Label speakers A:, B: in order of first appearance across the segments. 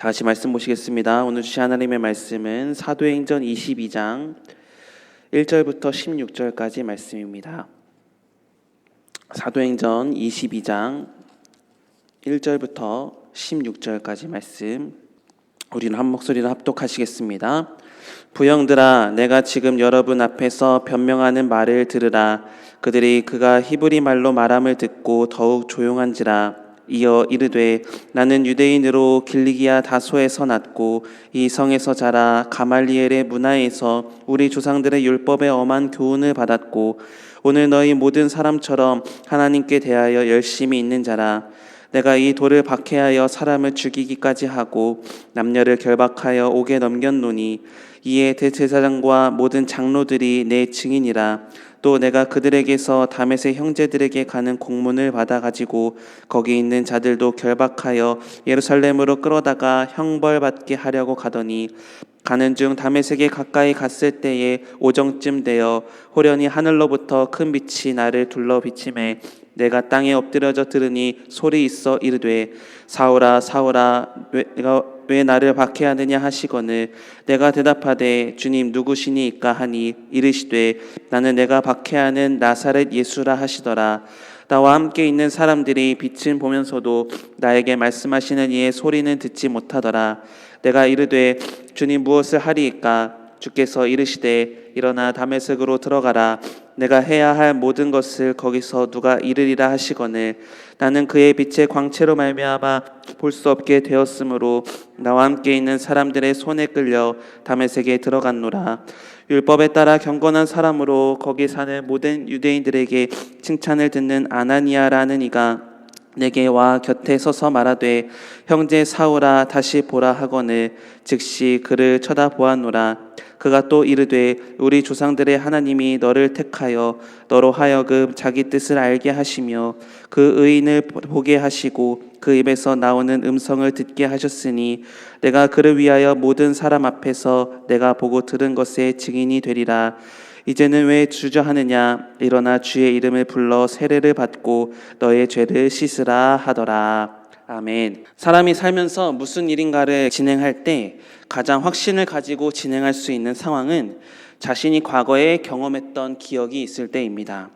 A: 다 같이 말씀 보시겠습니다. 오늘 주신 하나님의 말씀은 사도행전 22장 1절부터 16절까지 말씀입니다. 사도행전 22장 1절부터 16절까지 말씀, 우리는 한 목소리로 합독하시겠습니다. 부형들아, 내가 지금 여러분 앞에서 변명하는 말을 들으라. 그들이 그가 히브리 말로 말함을 듣고 더욱 조용한지라. 이어 이르되, 나는 유대인으로 길리기아 다소에서 났고 이 성에서 자라 가말리엘의 문화에서 우리 조상들의 율법에 엄한 교훈을 받았고 오늘 너희 모든 사람처럼 하나님께 대하여 열심히 있는 자라. 내가 이 돌을 박해하여 사람을 죽이기까지 하고 남녀를 결박하여 옥에 넘겼노니 이에 대제사장과 모든 장로들이 내 증인이라. 또 내가 그들에게서 다메섹 형제들에게 가는 공문을 받아가지고 거기 있는 자들도 결박하여 예루살렘으로 끌어다가 형벌받게 하려고 가더니 가는 중 다메섹에 가까이 갔을 때에 오정쯤 되어 호련히 하늘로부터 큰 빛이 나를 둘러 비치매 내가 땅에 엎드려져 들으니 소리 있어 이르되, 사울아 사울아 왜 나를 박해하느냐 하시거늘 내가 대답하되, 주님 누구시니이까 하니 이르시되, 나는 내가 박해하는 나사렛 예수라 하시더라. 나와 함께 있는 사람들이 빛을 보면서도 나에게 말씀하시는 이의 소리는 듣지 못하더라. 내가 이르되, 주님 무엇을 하리이까? 주께서 이르시되, 일어나 다메섹으로 들어가라. 내가 해야 할 모든 것을 거기서 누가 이르리라 하시거늘 나는 그의 빛의 광채로 말미암아 볼 수 없게 되었으므로 나와 함께 있는 사람들의 손에 끌려 다메섹에 들어갔노라. 율법에 따라 경건한 사람으로 거기 사는 모든 유대인들에게 칭찬을 듣는 아나니아라는 이가 내게 와 곁에 서서 말하되, 형제 사울아 다시 보라 하거늘 즉시 그를 쳐다보았노라. 그가 또 이르되, 우리 조상들의 하나님이 너를 택하여 너로 하여금 자기 뜻을 알게 하시며 그 의인을 보게 하시고 그 입에서 나오는 음성을 듣게 하셨으니 내가 그를 위하여 모든 사람 앞에서 내가 보고 들은 것의 증인이 되리라. 이제는 왜 주저하느냐? 일어나 주의 이름을 불러 세례를 받고 너의 죄를 씻으라 하더라. 아멘. 사람이 살면서 무슨 일인가를 진행할 때 가장 확신을 가지고 진행할 수 있는 상황은 자신이 과거에 경험했던 기억이 있을 때입니다.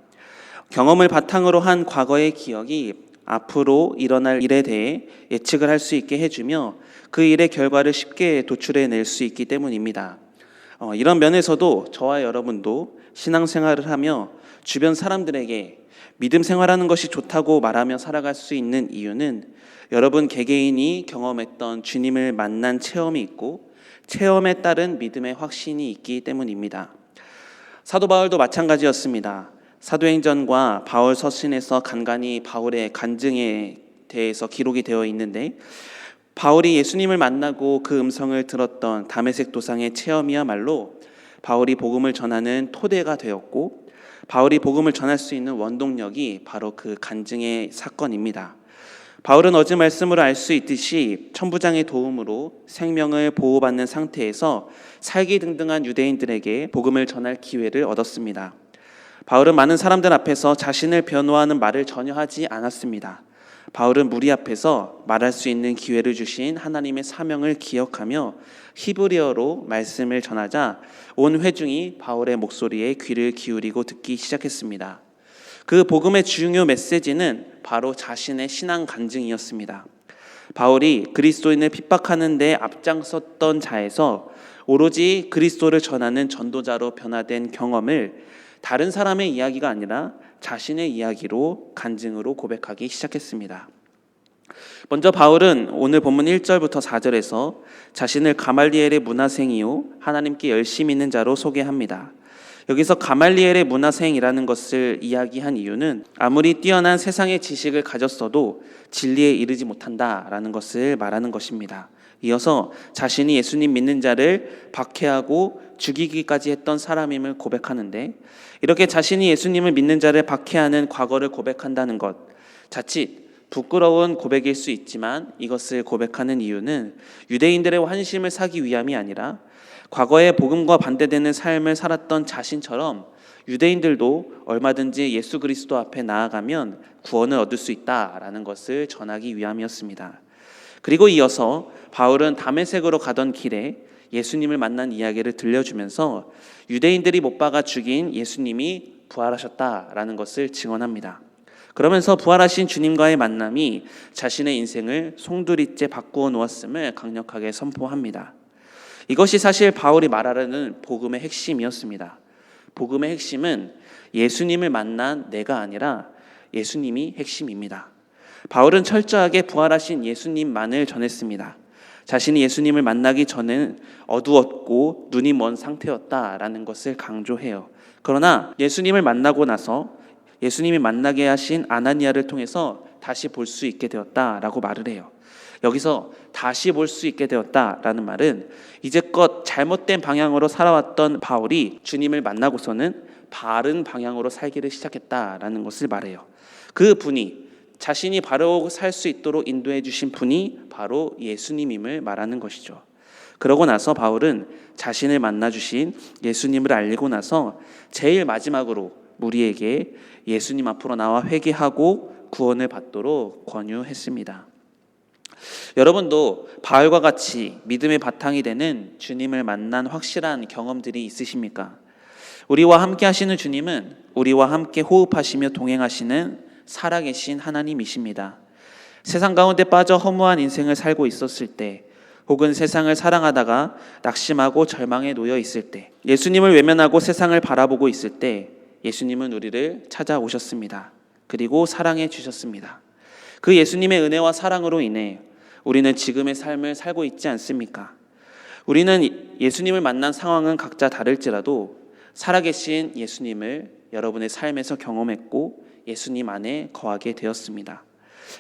A: 경험을 바탕으로 한 과거의 기억이 앞으로 일어날 일에 대해 예측을 할 수 있게 해주며 그 일의 결과를 쉽게 도출해낼 수 있기 때문입니다. 이런 면에서도 저와 여러분도 신앙생활을 하며 주변 사람들에게 믿음 생활하는 것이 좋다고 말하며 살아갈 수 있는 이유는 여러분 개개인이 경험했던 주님을 만난 체험이 있고 체험에 따른 믿음의 확신이 있기 때문입니다. 사도 바울도 마찬가지였습니다. 사도행전과 바울 서신에서 간간히 바울의 간증에 대해서 기록이 되어 있는데 바울이 예수님을 만나고 그 음성을 들었던 다메섹 도상의 체험이야말로 바울이 복음을 전하는 토대가 되었고 바울이 복음을 전할 수 있는 원동력이 바로 그 간증의 사건입니다. 바울은 어제 말씀으로 알 수 있듯이 천부장의 도움으로 생명을 보호받는 상태에서 살기 등등한 유대인들에게 복음을 전할 기회를 얻었습니다. 바울은 많은 사람들 앞에서 자신을 변호하는 말을 전혀 하지 않았습니다. 바울은 무리 앞에서 말할 수 있는 기회를 주신 하나님의 사명을 기억하며 히브리어로 말씀을 전하자 온 회중이 바울의 목소리에 귀를 기울이고 듣기 시작했습니다. 그 복음의 중요 메시지는 바로 자신의 신앙 간증이었습니다. 바울이 그리스도인을 핍박하는 데 앞장섰던 자에서 오로지 그리스도를 전하는 전도자로 변화된 경험을 다른 사람의 이야기가 아니라 자신의 이야기로 간증으로 고백하기 시작했습니다. 먼저 바울은 오늘 본문 1절부터 4절에서 자신을 가말리엘의 문화생이요 하나님께 열심히 있는 자로 소개합니다. 여기서 가말리엘의 문화생이라는 것을 이야기한 이유는 아무리 뛰어난 세상의 지식을 가졌어도 진리에 이르지 못한다라는 것을 말하는 것입니다. 이어서 자신이 예수님 믿는 자를 박해하고 죽이기까지 했던 사람임을 고백하는데 이렇게 자신이 예수님을 믿는 자를 박해하는 과거를 고백한다는 것, 자칫 부끄러운 고백일 수 있지만 이것을 고백하는 이유는 유대인들의 환심을 사기 위함이 아니라 과거에 복음과 반대되는 삶을 살았던 자신처럼 유대인들도 얼마든지 예수 그리스도 앞에 나아가면 구원을 얻을 수 있다라는 것을 전하기 위함이었습니다. 그리고 이어서 바울은 다메섹으로 가던 길에 예수님을 만난 이야기를 들려주면서 유대인들이 못 박아 죽인 예수님이 부활하셨다라는 것을 증언합니다. 그러면서 부활하신 주님과의 만남이 자신의 인생을 송두리째 바꾸어 놓았음을 강력하게 선포합니다. 이것이 사실 바울이 말하려는 복음의 핵심이었습니다. 복음의 핵심은 예수님을 만난 내가 아니라 예수님이 핵심입니다. 바울은 철저하게 부활하신 예수님만을 전했습니다. 자신이 예수님을 만나기 전에는 어두웠고 눈이 먼 상태였다라는 것을 강조해요. 그러나 예수님을 만나고 나서 예수님이 만나게 하신 아나니아를 통해서 다시 볼 수 있게 되었다라고 말을 해요. 여기서 다시 볼 수 있게 되었다라는 말은 이제껏 잘못된 방향으로 살아왔던 바울이 주님을 만나고서는 바른 방향으로 살기를 시작했다라는 것을 말해요. 그 분이 자신이 바로 살 수 있도록 인도해 주신 분이 바로 예수님임을 말하는 것이죠. 그러고 나서 바울은 자신을 만나 주신 예수님을 알리고 나서 제일 마지막으로 무리에게 예수님 앞으로 나와 회개하고 구원을 받도록 권유했습니다. 여러분도 바울과 같이 믿음의 바탕이 되는 주님을 만난 확실한 경험들이 있으십니까? 우리와 함께 하시는 주님은 우리와 함께 호흡하시며 동행하시는 살아계신 하나님이십니다. 세상 가운데 빠져 허무한 인생을 살고 있었을 때, 혹은 세상을 사랑하다가 낙심하고 절망에 놓여 있을 때, 예수님을 외면하고 세상을 바라보고 있을 때 예수님은 우리를 찾아오셨습니다. 그리고 사랑해 주셨습니다. 그 예수님의 은혜와 사랑으로 인해 우리는 지금의 삶을 살고 있지 않습니까? 우리는 예수님을 만난 상황은 각자 다를지라도 살아계신 예수님을 여러분의 삶에서 경험했고 예수님 안에 거하게 되었습니다.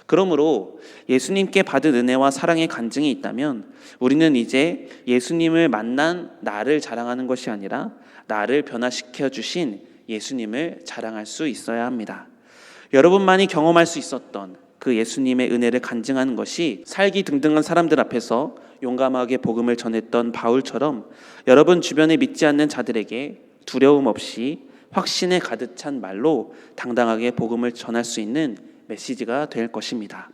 A: 그러므로 예수님께 받은 은혜와 사랑의 간증이 있다면 우리는 이제 예수님을 만난 나를 자랑하는 것이 아니라 나를 변화시켜 주신 예수님을 자랑할 수 있어야 합니다. 여러분만이 경험할 수 있었던 그 예수님의 은혜를 간증하는 것이 살기 등등한 사람들 앞에서 용감하게 복음을 전했던 바울처럼 여러분 주변에 믿지 않는 자들에게 두려움 없이 확신에 가득 찬 말로 당당하게 복음을 전할 수 있는 메시지가 될 것입니다.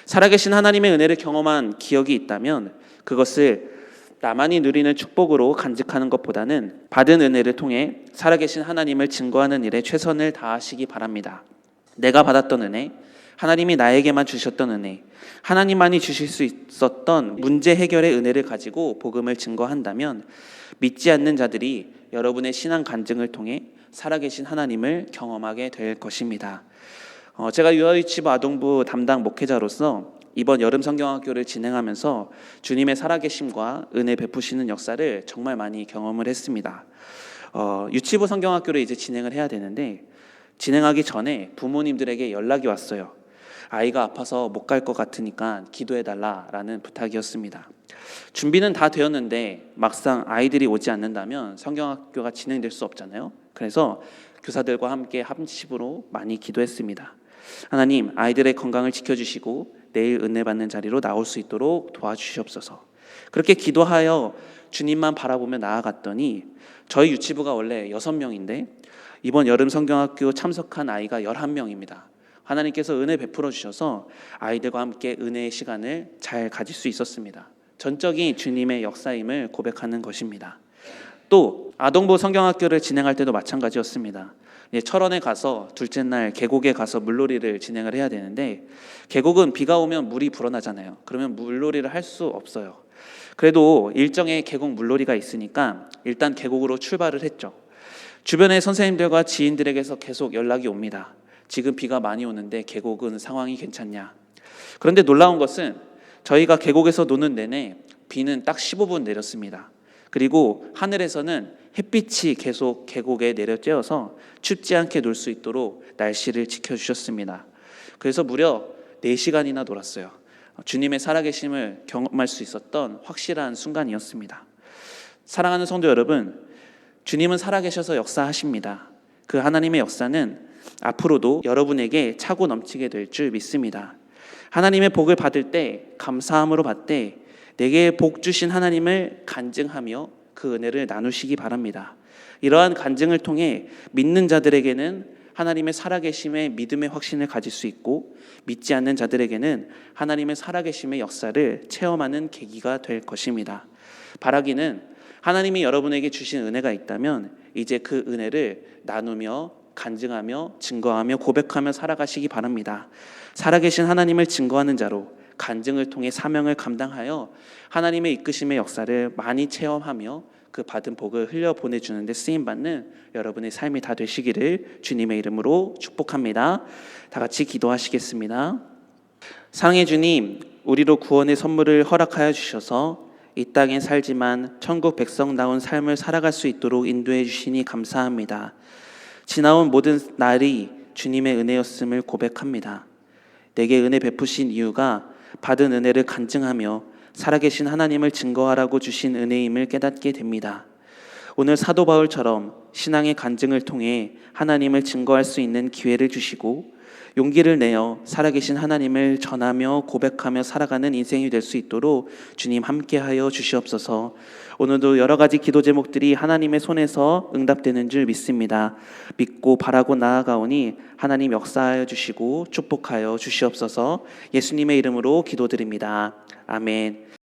A: 살아계신 하나님의 은혜를 경험한 기억이 있다면 그것을 나만이 누리는 축복으로 간직하는 것보다는 받은 은혜를 통해 살아계신 하나님을 증거하는 일에 최선을 다하시기 바랍니다. 내가 받았던 은혜, 하나님이 나에게만 주셨던 은혜, 하나님만이 주실 수 있었던 문제 해결의 은혜를 가지고 복음을 증거한다면 믿지 않는 자들이 여러분의 신앙 간증을 통해 살아계신 하나님을 경험하게 될 것입니다. 제가 유아유치부 아동부 담당 목회자로서 이번 여름 성경학교를 진행하면서 주님의 살아계심과 은혜 베푸시는 역사를 정말 많이 경험을 했습니다. 유치부 성경학교를 이제 진행을 해야 되는데 진행하기 전에 부모님들에게 연락이 왔어요. 아이가 아파서 못 갈 것 같으니까 기도해달라라는 부탁이었습니다. 준비는 다 되었는데 막상 아이들이 오지 않는다면 성경학교가 진행될 수 없잖아요. 그래서 교사들과 함께 합심으로 많이 기도했습니다. 하나님, 아이들의 건강을 지켜주시고 내일 은혜 받는 자리로 나올 수 있도록 도와주시옵소서. 그렇게 기도하여 주님만 바라보며 나아갔더니 저희 유치부가 원래 6명인데 이번 여름 성경학교 참석한 아이가 11명입니다. 하나님께서 은혜 베풀어 주셔서 아이들과 함께 은혜의 시간을 잘 가질 수 있었습니다. 전적인 주님의 역사임을 고백하는 것입니다. 또 아동부 성경학교를 진행할 때도 마찬가지였습니다. 철원에 가서 둘째 날 계곡에 가서 물놀이를 진행을 해야 되는데 계곡은 비가 오면 물이 불어나잖아요. 그러면 물놀이를 할 수 없어요. 그래도 일정의 계곡 물놀이가 있으니까 일단 계곡으로 출발을 했죠. 주변의 선생님들과 지인들에게서 계속 연락이 옵니다. 지금 비가 많이 오는데 계곡은 상황이 괜찮냐. 그런데 놀라운 것은 저희가 계곡에서 노는 내내 비는 딱 15분 내렸습니다. 그리고 하늘에서는 햇빛이 계속 계곡에 내려쬐어서 춥지 않게 놀 수 있도록 날씨를 지켜주셨습니다. 그래서 무려 4시간이나 놀았어요. 주님의 살아계심을 경험할 수 있었던 확실한 순간이었습니다. 사랑하는 성도 여러분, 주님은 살아계셔서 역사하십니다. 그 하나님의 역사는 앞으로도 여러분에게 차고 넘치게 될 줄 믿습니다. 하나님의 복을 받을 때 감사함으로 받되 내게 복 주신 하나님을 간증하며 그 은혜를 나누시기 바랍니다. 이러한 간증을 통해 믿는 자들에게는 하나님의 살아계심에 믿음의 확신을 가질 수 있고, 믿지 않는 자들에게는 하나님의 살아계심의 역사를 체험하는 계기가 될 것입니다. 바라기는 하나님이 여러분에게 주신 은혜가 있다면 이제 그 은혜를 나누며 간증하며 증거하며 고백하며 살아가시기 바랍니다. 살아계신 하나님을 증거하는 자로 간증을 통해 사명을 감당하여 하나님의 이끄심의 역사를 많이 체험하며 그 받은 복을 흘려 보내주는 데 쓰임받는 여러분의 삶이 다 되시기를 주님의 이름으로 축복합니다. 다 같이 기도하시겠습니다. 사랑의 주님, 우리로 구원의 선물을 허락하여 주셔서 이 땅에 살지만 천국 백성다운 삶을 살아갈 수 있도록 인도해 주시니 감사합니다. 지나온 모든 날이 주님의 은혜였음을 고백합니다. 내게 은혜 베푸신 이유가 받은 은혜를 간증하며 살아계신 하나님을 증거하라고 주신 은혜임을 깨닫게 됩니다. 오늘 사도 바울처럼 신앙의 간증을 통해 하나님을 증거할 수 있는 기회를 주시고 용기를 내어 살아계신 하나님을 전하며 고백하며 살아가는 인생이 될 수 있도록 주님 함께하여 주시옵소서. 오늘도 여러 가지 기도 제목들이 하나님의 손에서 응답되는 줄 믿습니다. 믿고 바라고 나아가오니 하나님 역사하여 주시고 축복하여 주시옵소서. 예수님의 이름으로 기도드립니다. 아멘.